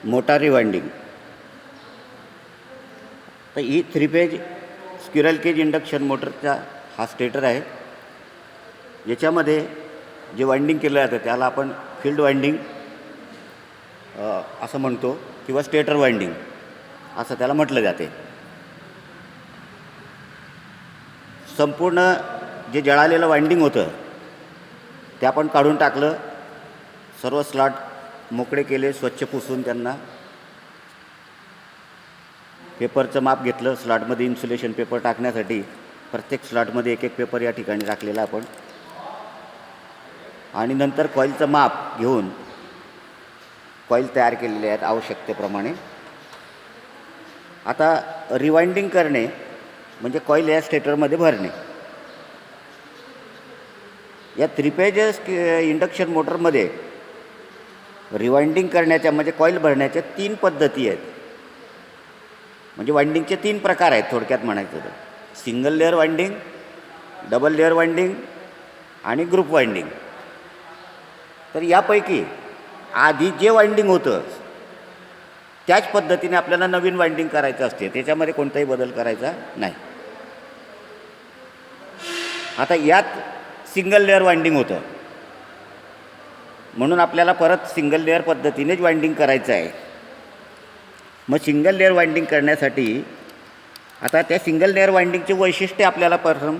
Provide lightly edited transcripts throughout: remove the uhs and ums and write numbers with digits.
Motor rewinding. तर ही 3 phase squirrel Kaij induction मोटरचा हा स्टेटर आहे. याच्यामध्ये जे वाइंडिंग केलं जातं त्याला आपण फील्ड वाइंडिंग असं म्हणतो किंवा स्टेटर वाइंडिंग असं त्याला म्हटलं जाते. संपूर्ण जे जळालेलं वाइंडिंग होतं ते आपण काढून टाकलं. सर्व स्लॉट मोकळे केले, स्वच्छ पुसून त्यांना पेपरचं माप घेतलं. स्लॉटमध्ये इन्सुलेशन पेपर टाकण्यासाठी प्रत्येक स्लॉटमध्ये एक एक पेपर या ठिकाणी टाकलेला आपण. आणि नंतर कॉईलचं माप घेऊन कॉईल तयार केलेले आहेत आवश्यकतेप्रमाणे. आता रिवाइंडिंग करणे म्हणजे कॉईल या स्टेटरमध्ये भरणे. या 3 फेज इंडक्शन मोटरमध्ये रिवाइंडिंग करण्याच्या म्हणजे कॉईल भरण्याच्या 3 पद्धती आहेत. म्हणजे वाइंडिंगचे 3 प्रकार आहेत थोडक्यात म्हणायचं तर. Single layer winding, double layer winding आणि ग्रुप वाइंडिंग. तर यापैकी आधी जे वाइंडिंग होतं त्याच पद्धतीने आपल्याला नवीन वाइंडिंग करायचं असते. त्याच्यामध्ये कोणताही बदल करायचा नाही. आता यात सिंगल लेअर वाइंडिंग होतं म्हणून आपल्याला परत सिंगल लेअर पद्धतीनेच वाइंडिंग करायचं आहे. मग सिंगल लेअर वाइंडिंग करण्यासाठी आता त्या सिंगल लेअर वाइंडिंगची वैशिष्ट्ये आपल्याला प्रथम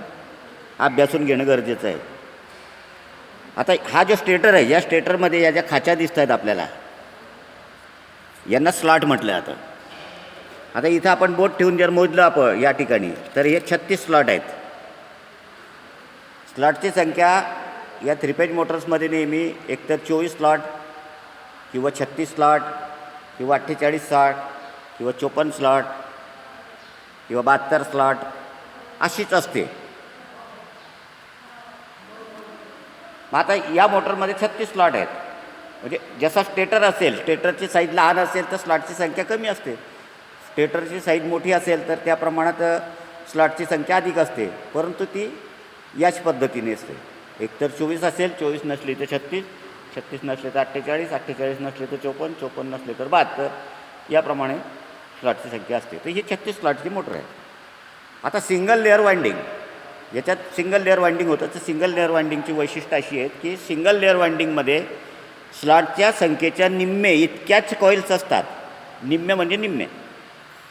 अभ्यासून घेणं गरजेचं आहे. आता हा जो स्टेटर आहे या स्टेटरमध्ये या ज्या खाचा दिसत आहेत आपल्याला यांना स्लॉट म्हटलं जातं. आता इथं आपण बोट ठेवून जर मोजलं आपण या ठिकाणी तर हे 36 स्लॉट आहेत. स्लॉटची संख्या या 3 फेज मोटर्समध्ये नेहमी एकतर 24 स्लॉट किंवा 36 स्लॉट किंवा 48 स्लॉट किंवा 54 स्लॉट किंवा 72 स्लॉट अशीच असते. मग आता या मोटरमध्ये 36 स्लॉट आहेत. म्हणजे जसा स्टेटर असेल, स्टेटरची साईज लहान असेल तर स्लॉटची संख्या कमी असते. स्टेटरची साईज मोठी असेल तर त्या प्रमाणात स्लॉटची संख्या अधिक असते. परंतु ती याच पद्धतीने असते. एकतर 24 असेल, 24 नसली तर 36, 36 नसले तर 48, 48 नसले तर 54, 54 नसले तर 72 याप्रमाणे स्लॉटची संख्या असते. तर ही 36 स्लॉटची मोटर आहे. आता सिंगल लेअर वाइंडिंग, याच्यात सिंगल लेअर वाइंडिंग होतं. तर सिंगल लेअर वाइंडिंगची वैशिष्ट्य अशी आहेत की सिंगल लेअर वाइंडिंगमध्ये स्लॉटच्या संख्येच्या निम्मे इतक्याच कॉईल्स असतात. निम्मे म्हणजे निम्मे,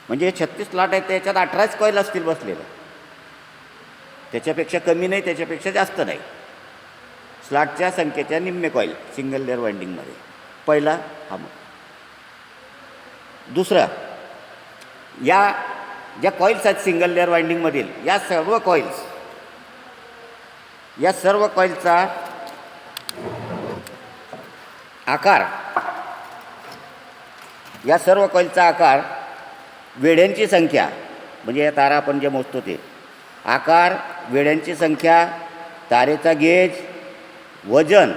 म्हणजे 36 स्लॉट आहेत त्याच्यात 18च कॉईल असतील बसलेले. त्याच्यापेक्षा कमी नाही, त्याच्यापेक्षा जास्त नाही. स्लॉटच्या संख्येच्या निम्मे कॉईल सिंगल लेअर वाइंडिंगमध्ये. पहिला हा मग. दुसरा, या ज्या कॉईल्स आहेत सिंगल लेअर वाइंडिंगमधील या सर्व कॉईलचा आकार, या सर्व कॉईलचा आकार, वेढ्यांची संख्या म्हणजे या तारा आपण जे मोजतो ते आकार, वेढ्यांची संख्या, तारेचा गेज, वजन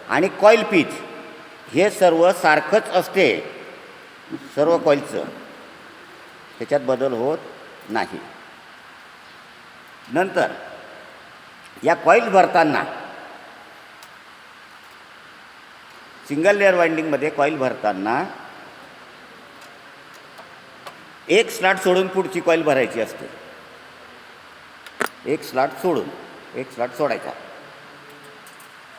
आणि कॉईल पीच हे सर्व सारखंच असते. सर्व कॉईलचं त्याच्यात बदल होत नाही. नंतर या कॉईल भरताना सिंगल लेअर वाइंडिंगमध्ये कॉईल भरताना एक स्लॉट सोडून पुढची कॉईल भरायची असते. एक स्लॉट सोडून एक स्लॉट सोडायचा.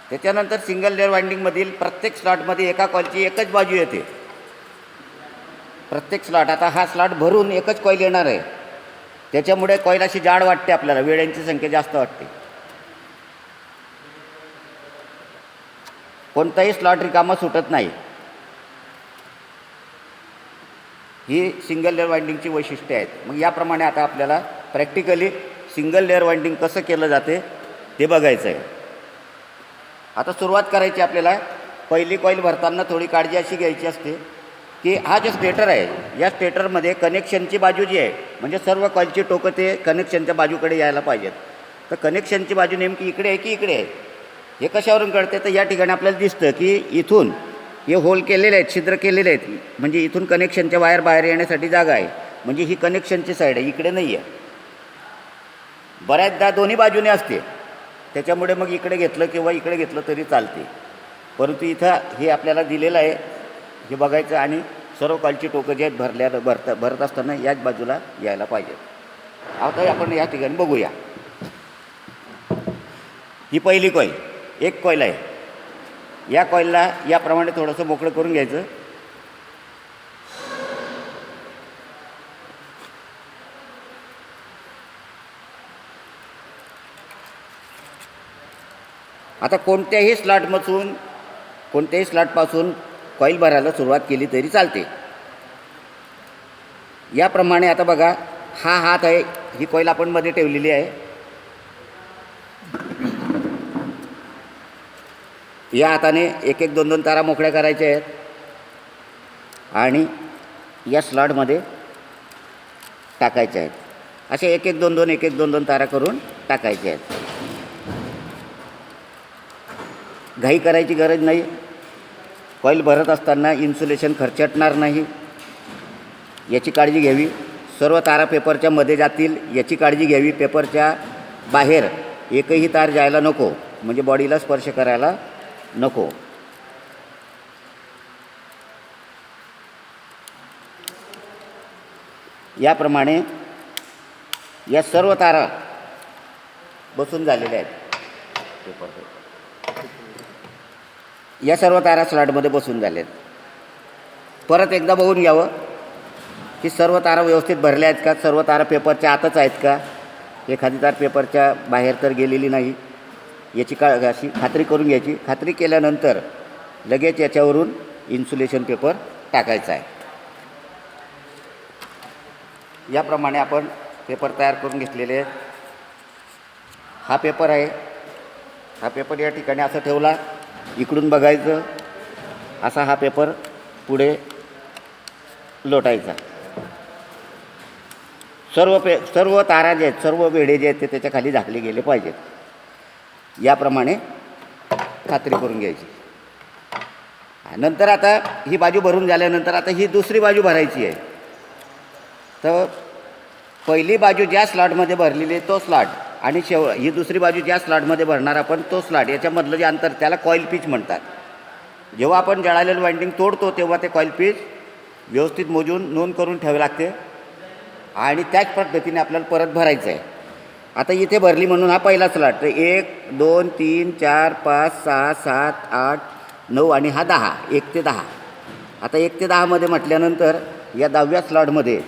त्याच्यानंतर सिंगल लेअर वाइंडिंगमधील प्रत्येक स्लॉटमध्ये एका कॉईलची एकच बाजू येते. प्रत्येक स्लॉट, आता हा स्लॉट भरून एकच कॉईल येणार आहे. त्याच्यामुळे कॉईल अशी जाड वाटते आपल्याला, वेळ्यांची संख्या जास्त वाटते. कोणताही स्लॉट रिकामा सुटत नाही. ही सिंगल लेअर वाइंडिंगची वैशिष्ट्ये आहेत. मग याप्रमाणे आता आपल्याला प्रॅक्टिकली सिंगल लेअर वाइंडिंग कसं केलं जाते ते बघायचं आहे. आता सुरुवात करायची आपल्याला. पहिली कॉईल भरताना थोडी काळजी अशी घ्यायची असते की हा जो स्टेटर आहे या स्टेटरमध्ये कनेक्शनची बाजू जी आहे म्हणजे सर्व कॉईलची टोकं ते कनेक्शनच्या बाजूकडे यायला पाहिजेत. तर कनेक्शनची बाजू नेमकी इकडे आहे की इकडे आहे हे कशावरून कळते? तर या ठिकाणी आपल्याला दिसतं की इथून हे होल केलेले आहेत, छिद्र केलेले आहेत. म्हणजे इथून कनेक्शनच्या वायर बाहेर येण्यासाठी जागा आहे. म्हणजे ही कनेक्शनची साईड आहे, इकडे नाही आहे. बऱ्याचदा दोन्ही बाजूने असते, त्याच्यामुळे मग इकडे घेतलं किंवा इकडे घेतलं तरी चालते. परंतु इथं हे आपल्याला दिलेलं आहे, हे बघायचं आणि सर्व कॉईलची टोकं जे आहेत भरत असताना याच बाजूला यायला पाहिजेत. आता आपण या ठिकाणी बघूया. ही पहिली कॉईल, एक कॉईल आहे. या कॉईलला याप्रमाणे थोडंसं मोकळं करून घ्यायचं. आता कोणत्याही स्लॉटपासून कॉईल भरायला सुरुवात केली तरी चालते. याप्रमाणे आता बघा, हा हात आहे, ही कॉईल आपण मध्ये ठेवलेली आहे. या हाताने एक एक दोन दोन तारा मोकळ्या करायच्या आहेत आणि या स्लॉटमध्ये टाकायच्या आहेत. असे एक एक दोन दोन तारा करून टाकायचे आहेत. घाई करायची गरज नाही. कॉईल भरत असताना इन्सुलेशन खर्चटणार नाही याची काळजी घ्यावी. सर्व तारा पेपरच्या मध्ये जातील याची काळजी घ्यावी. पेपरच्या बाहेर एकही तार जायला नको, म्हणजे बॉडीला स्पर्श करायला नको. याप्रमाणे या सर्व तारा बसून झालेल्या आहेत. या सर्व तारा स्लॉटमध्ये बसून झाल्यात. परत एकदा बघून घ्यावं की सर्व तारा व्यवस्थित भरल्या आहेत का, सर्व तारा पेपरच्या आतच आहेत का, एखादी तार पेपरच्या बाहेर तर गेलेली नाही याची अशी खात्री करून घ्यायची. खात्री केल्यानंतर लगेच याच्यावरून इन्सुलेशन पेपर टाकायचा आहे. याप्रमाणे आपण पेपर तयार करून घेतलेले आहेत. हा पेपर आहे. हा पेपर या ठिकाणी असं ठेवला, इकडून बघायचं, असा हा पेपर पुढे लोटायचा. सर्व तारा जे आहेत, सर्व वेढे जे आहेत ते त्याच्या खाली झाकले गेले पाहिजेत. याप्रमाणे खात्री करून घ्यायची. नंतर आता ही बाजू भरून झाल्यानंतर आता ही दुसरी बाजू भरायची आहे. तर पहिली बाजू ज्या स्लॉटमध्ये भरलेली आहे तो स्लॉट आणि ही दुसरी बाजू ज्या स्लॉटमध्ये भरणार आपण तो स्लॉट, याच्यामधलं जे अंतर त्याला कॉईल पीच म्हणतात. जेव्हा आपण जळालेलं वाइंडिंग तोडतो तेव्हा ते कॉईल पीच व्यवस्थित मोजून नोंद करून ठेवावे लागते आणि त्याच पद्धतीने आपल्याला परत भरायचं आहे. आता इथे भरली म्हणून हा पहिला स्लॉट. तर 1 2 3 4 5 6 7 8 9 आणि हा 10, 1 ते 10. आता 1 ते 10 मध्ये म्हटल्यानंतर या 10व्या स्लॉटमध्ये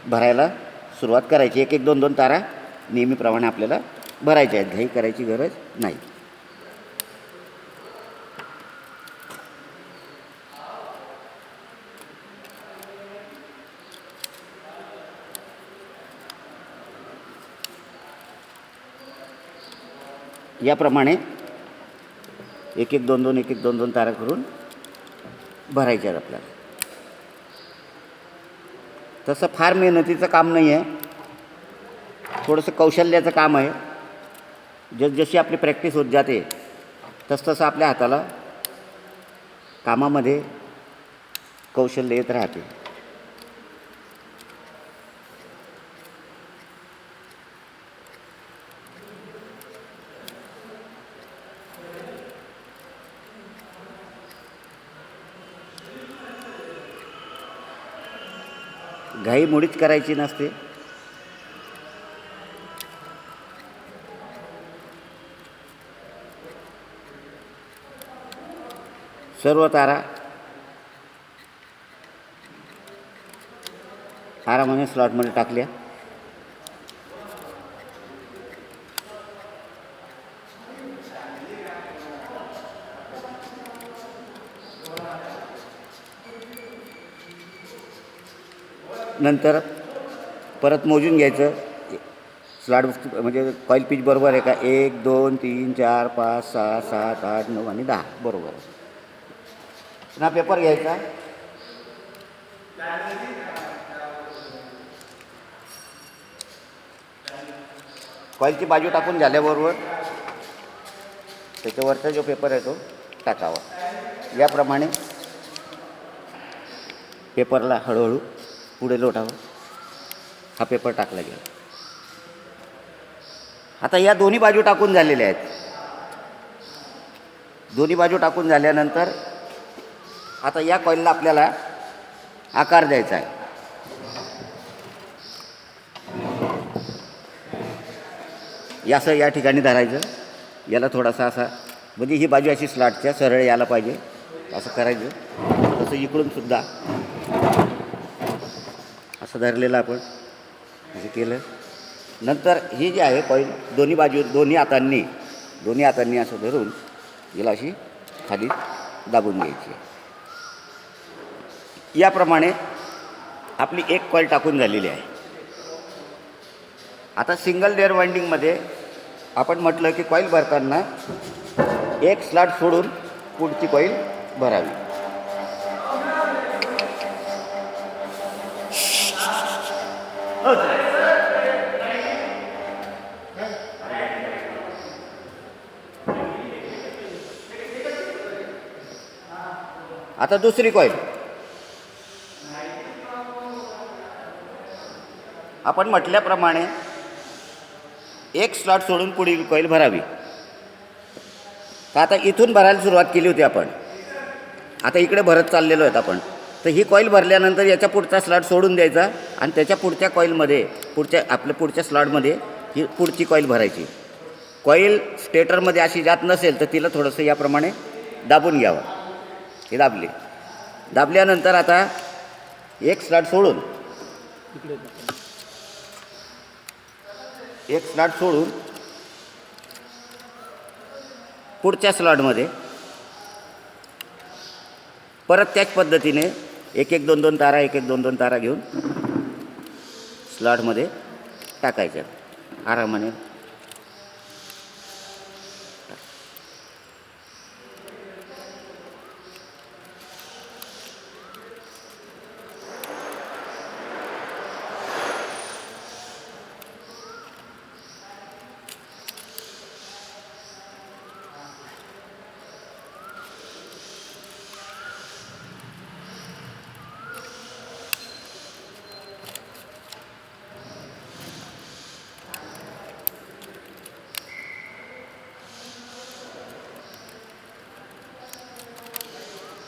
भरायला सुरुवात करायची. एक एक दोन दोन तारा नेहमीप्रमाणे आपल्याला भरायच्या आहेत. घाई करायची गरज नाही. याप्रमाणे एक एक दोन दोन तारा करून भरायच्या आहेत आपल्याला. तसं फार मेहनतीचं काम नाही आहे, थोडंसं कौशल्याचं काम आहे. जशी आपली प्रॅक्टिस होत जाते तसं आपल्या हाताला कामामध्ये कौशल्य येत राहते. घाई मुळीच करायची नसते. सर्व तारा आरामाने स्लॉटमध्ये टाकल्या. नंतर परत मोजून घ्यायचं स्लॉट म्हणजे कॉईल पीच बरोबर आहे का. 1 2 3 4 5 6 7 8 9 आणि 10 बरोबर. पुन्हा पेपर घ्यायचा, कॉईलची बाजू टाकून झाल्याबरोबर त्याच्यावरचा जो पेपर आहे तो टाकावा. याप्रमाणे पेपरला हळूहळू पुढे लोटावं. हा पेपर टाकला गेला. आता या दोन्ही बाजू टाकून झालेल्या आहेत. दोन्ही बाजू टाकून झाल्यानंतर आता या कॉईलला आपल्याला आकार द्यायचा आहे. असं या ठिकाणी धरायचं. याला थोडासा असा म्हणजे ही बाजू अशी स्लाटच्या सरळ यायला पाहिजे असं करायचं. तसं इकडून सुद्धा असं धरलेलं आपण असं केलं. नंतर ही जी आहे कॉईल दोन्ही बाजू दोन्ही हातांनी असं धरून याला अशी खाली दाबून घ्यायची. याप्रमाणे आपली एक कॉईल टाकून झालेली आहे. आता सिंगल लेअर वाइंडिंगमध्ये आपण म्हटलं की कॉईल भरताना एक स्लॉट सोडून पुढची कॉईल भरावी. आता दुसरी कॉईल आपण म्हटल्याप्रमाणे एक स्लॉट सोडून पुढील कॉईल भरावी. तर आता इथून भरायला सुरुवात केली होती आपण, आता इकडे भरत चाललेलो आहेत आपण. तर ही कॉईल भरल्यानंतर याच्या पुढचा स्लॉट सोडून द्यायचा आणि त्याच्या पुढच्या कॉईलमध्ये पुढच्या स्लॉटमध्ये ही पुढची कॉईल भरायची. कॉईल स्टेटरमध्ये अशी जात नसेल तर तिला थोडंसं याप्रमाणे दाबून घ्यावं. हे दाबल्यानंतर आता एक स्लॉट सोडून पुढच्या स्लॉटमध्ये परत त्याच पद्धतीने एक एक दोन दोन तारा घेऊन स्लॉटमध्ये टाकायच्या आरामाने.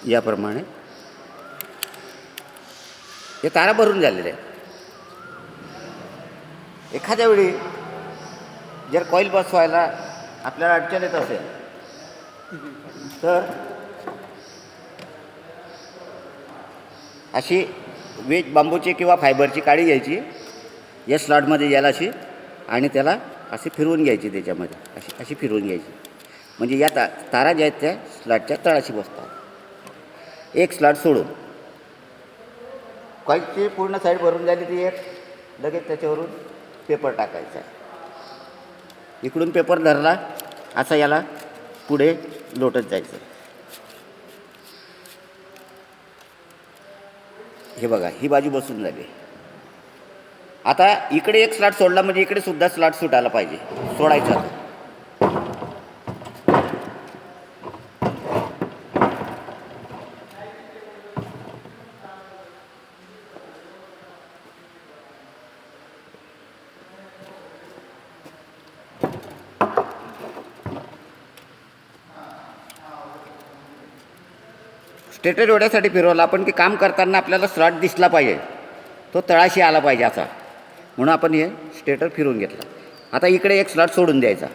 याप्रमाणे हे तारा भरून झालेले आहे. एखाद्या वेळी जर कॉईल बसवायला आपल्याला अडचण येत असेल तर अशी वेज बांबूची किंवा फायबरची काडी घ्यायची, या स्लॉटमध्ये यायला अशी आणि त्याला अशी फिरवून घ्यायची, त्याच्यामध्ये अशी फिरवून घ्यायची. म्हणजे या तारा ज्या आहेत त्या स्लॉटच्या तळाशी बसतात. एक स्लॉट सोडून कॉईलची पूर्ण साईड भरून झाली ती एक लगेच त्याच्यावरून पेपर टाकायचा आहे. इकडून पेपर धरला असा याला पुढे लोटत जायचं. हे बघा ही बाजू बसून झाली. आता इकडे एक स्लॉट सोडला म्हणजे इकडे सुद्धा स्लॉट सुटायला पाहिजे, सोडायचा. स्टेटर एवढ्यासाठी फिरवला आपण की काम करताना आपल्याला स्लॉट दिसला पाहिजे, तो तळाशी आला पाहिजे असा, म्हणून आपण हे स्टेटर फिरवून घेतला. आता इकडे एक स्लॉट सोडून द्यायचा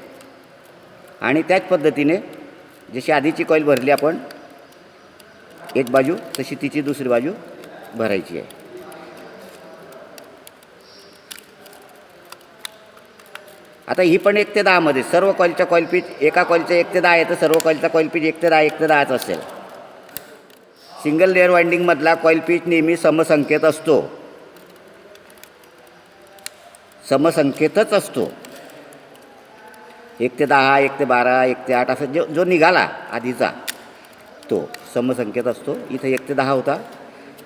आणि त्याच पद्धतीने जशी आधीची कॉईल भरली आपण एक बाजू, तशी तिची दुसरी बाजू भरायची आहे. आता ही पण 1 ते 10 मध्ये सर्व कॉईलच्या कॉईल पीच, एका कॉईलचं 1 ते 10 आहे तर सर्व कॉईलचा कॉईल पीच 1 ते 10च असेल. सिंगल लेअर वाइंडिंगमधला कॉईल पीच नेहमी समसंख्येत असतो, समसंख्येतच असतो. 1 ते 10, 1 ते 12, 1 ते 8 असं जो निघाला आधीचा तो समसंख्येत असतो. इथं 1 ते 10 होता.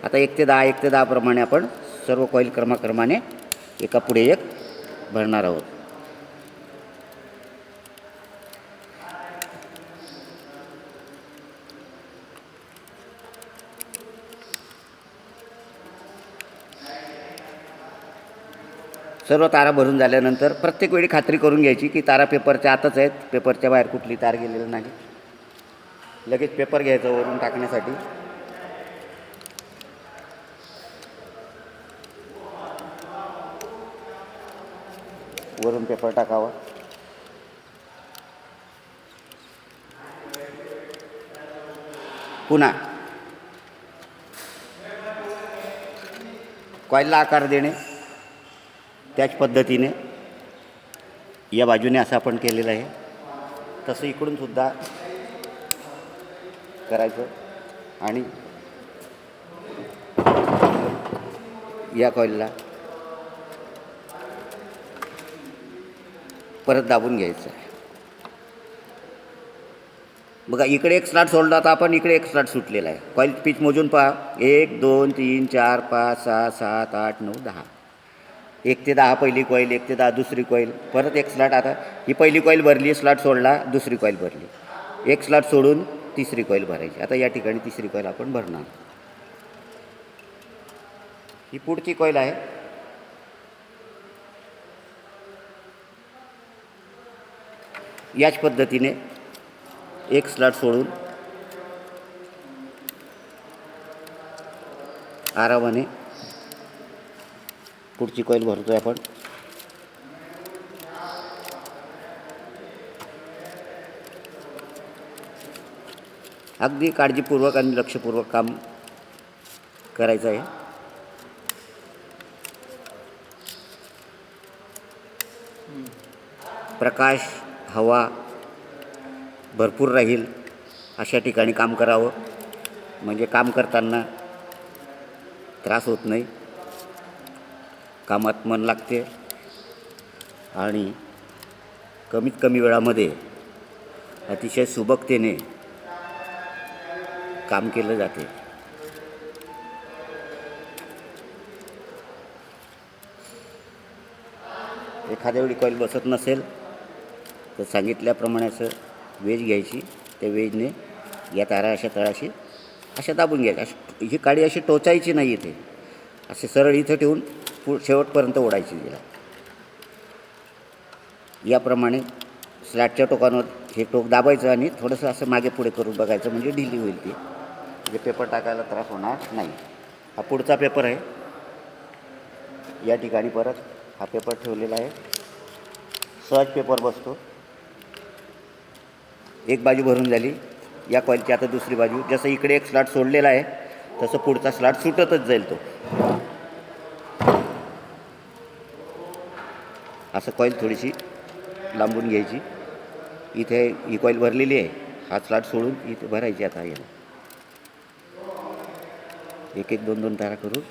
आता 1 ते 10 प्रमाणे आपण सर्व कॉईल क्रमाक्रमाने एका पुढे एक भरणार आहोत. सर्व तारा भरून झाल्यानंतर प्रत्येक वेळी खात्री करून घ्यायची की तारा पेपरच्या आतच आहेत, पेपरच्या बाहेर कुठली तार गेलेली नाही. लगेच पेपर घ्यायचा वरून टाकण्यासाठी. वरून पेपर टाकावा. पुन्हा कॉईलला आकार देणे. त्याच पद्धतीने या बाजूने असं आपण केलेलं आहे, तसं इकडून सुद्धा करायचं आणि या कॉईलला परत दाबून घ्यायचं आहे. बघा इकडे एक स्लॉट सोडला होता आपण, इकडे एक स्लॉट सुटलेला आहे. कॉईल पिच मोजून पहा. 1 2 3 4 5 6 7 8 9 10. 1 ते 10 पहिली कॉईल, 1 ते 10 दुसरी कॉईल, परत एक स्लॉट. आता ही पहिली कॉईल भरली, स्लॉट सोडला, दुसरी कॉईल भरली, एक स्लॉट सोडून तिसरी कॉईल भरायची. आता या ठिकाणी तिसरी कॉईल आपण भरणार. ही पुढची कॉईल आहे. याच पद्धतीने एक स्लॉट सोडून आरामाने पुढची कॉईल भरतोय आपण. अगदी काळजीपूर्वक आणि लक्षपूर्वक काम करायचं आहे. प्रकाश, हवा भरपूर राहील अशा ठिकाणी काम करावं, म्हणजे काम करताना त्रास होत नाही, कामात मन लागते आणि कमीत कमी वेळामध्ये अतिशय सुबकतेने काम केलं जाते. एखाद्या वेळी कॉईल बसत नसेल तर सांगितल्याप्रमाणे असं वेज घ्यायची, त्या वेजने या तारा अशा तळाशी अशा दाबून घ्यायच्या. ही काडी अशी टोचायची नाही, इथे असे सरळ इथं ठेवून शेवटपर्यंत ओढायची तिला. याप्रमाणे स्लॅटच्या टोकांवर हे टोक दाबायचं आणि थोडंसं असं मागे पुढे करून बघायचं, म्हणजे ढिली होईल ती, म्हणजे पेपर टाकायला त्रास होणार नाही. हा पुढचा पेपर आहे. या ठिकाणी परत हा पेपर ठेवलेला आहे. सहज पेपर बसतो. एक बाजू भरून झाली. या कॉईलची आता दुसरी बाजू. जसं इकडे एक स्लॉट सोडलेला आहे तसं पुढचा स्लॉट सुटतच जाईल तो. असं कॉईल थोडीशी लांबून घ्यायची. इथे ही कॉईल भरलेली आहे, हा स्लॉट सोडून इथे भरायची. आता याला एक एक दोन दोन तारा करून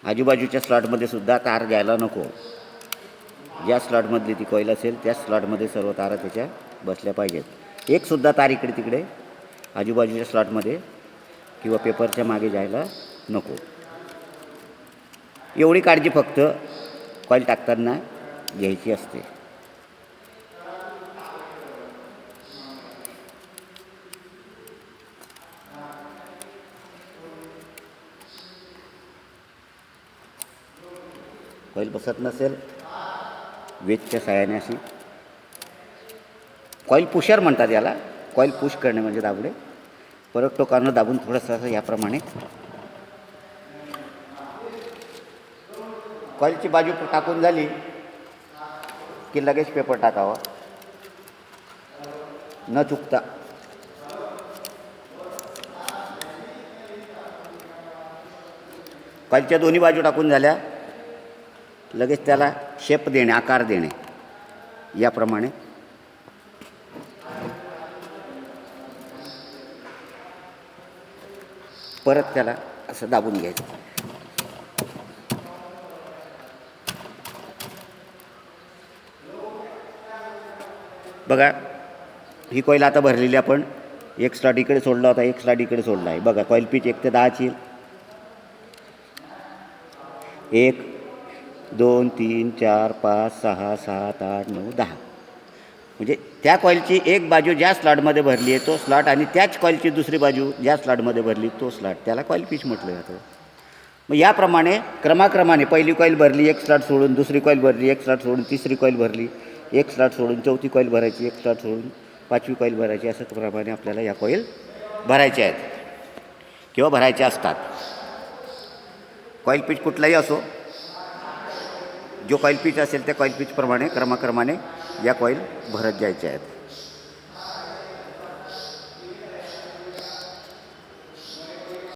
आजूबाजूच्या स्लॉटमध्ये सुद्धा तार घ्यायला नको. ज्या स्लॉटमधली ती कॉईल असेल त्या स्लॉटमध्ये सर्व तारा त्याच्या बसल्या पाहिजेत. एक सुद्धा तार इकडे तिकडे आजूबाजूच्या स्लॉटमध्ये किंवा पेपरच्या मागे जायला नको. एवढी काळजी फक्त कॉईल टाकताना घ्यायची असते. कॉईल बसत नसेल वेजच्या साहाय्याने अशी कॉईल पुशर म्हणतात याला. कॉईल पुश करणे म्हणजे दाबले. परत टोकानं दाबून थोडंसं असं याप्रमाणे कॉईलची बाजू टाकून झाली की लगेच पेपर टाकावा न चुकता. कॉईलच्या दोन्ही बाजू टाकून झाल्या लगेच त्याला शेप देणे, आकार देणे. याप्रमाणे परत त्याला असं दाबून घ्यायचं. बघा ही कॉईल आता भरलेली आपण. एक स्लॉट इकडे सोडला होता, एक स्लॉट इकडे सोडला आहे. बघा कॉईल पिच 1 ते 10ची. 1 2 3 4 5 6 7 8 9 10. म्हणजे त्या कॉईलची एक बाजू ज्या स्लॉटमध्ये भरली आहे तो स्लॉट आणि त्याच कॉईलची दुसरी बाजू ज्या स्लॉटमध्ये भरली तो स्लॉट, त्याला कॉईल पिच म्हटलं जातं. मग याप्रमाणे क्रमाक्रमाने पहिली कॉईल भरली, एक स्लॉट सोडून दुसरी कॉईल भरली, एक स्लॉट सोडून तिसरी कॉईल भरली, एक स्लॉट सोडून चौथी कॉईल भरायची, एक स्लॉट सोडून पाचवी कॉईल भरायची, असं प्रमाणे आपल्याला या कॉईल भरायच्या आहेत किंवा भरायच्या असतात. कॉईल पीच कुठलाही असो, जो कॉईल पीच असेल त्या कॉईल पीचप्रमाणे क्रमाक्रमाने या कॉईल भरत जायच्या आहेत.